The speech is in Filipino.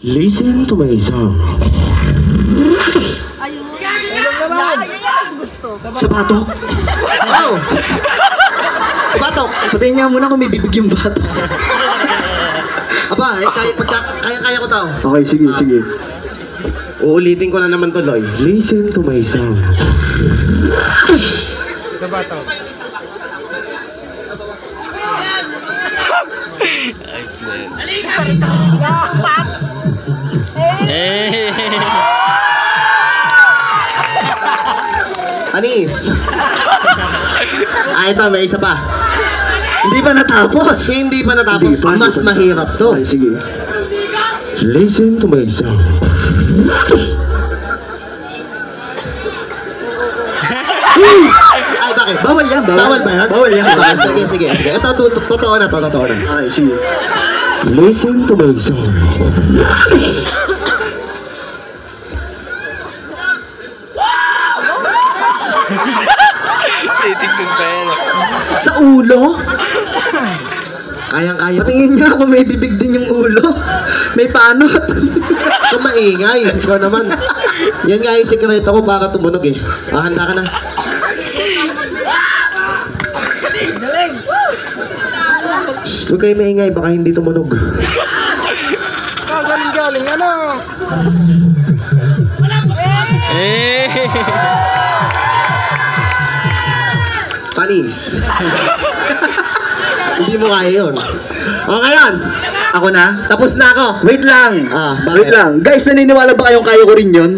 Listen to my song. Ayun naman. Sa batok. Wow! Batok! Patayin niya muna kung may bibig yung batok. Aba, kaya ko tao. Okay, sige. Uulitin ko na naman to, Loy. Listen to my song. Sa bato. Anis! Ito, may isa pa. Hindi pa natapos. Hindi pa natapos. Mas mahirap to. Okay, sige. Listen to my song. Ay, bakit? Bawal yan, Bawal ba yan? Bawal yan. Sige. Ito, totoo na to. Okay, sige. Listen to my song. Titignan pa yan. Sa ulo? Kayang-kaya. Patingin nga kung may bibig din yung ulo. May panot. Kung maingay. Ikaw naman. Yan nga yung sekreto ko para tumunog eh. Handa ka na. Shhh, huwag kayo maingay. Baka hindi tumunog. Galing, ano? Panis. Hindi mo kaya yun. O ngayon, ako na. Tapos na ako. Wait lang. Bakit? Wait lang. Guys, naniniwala ba kayong kaya ko rin yun?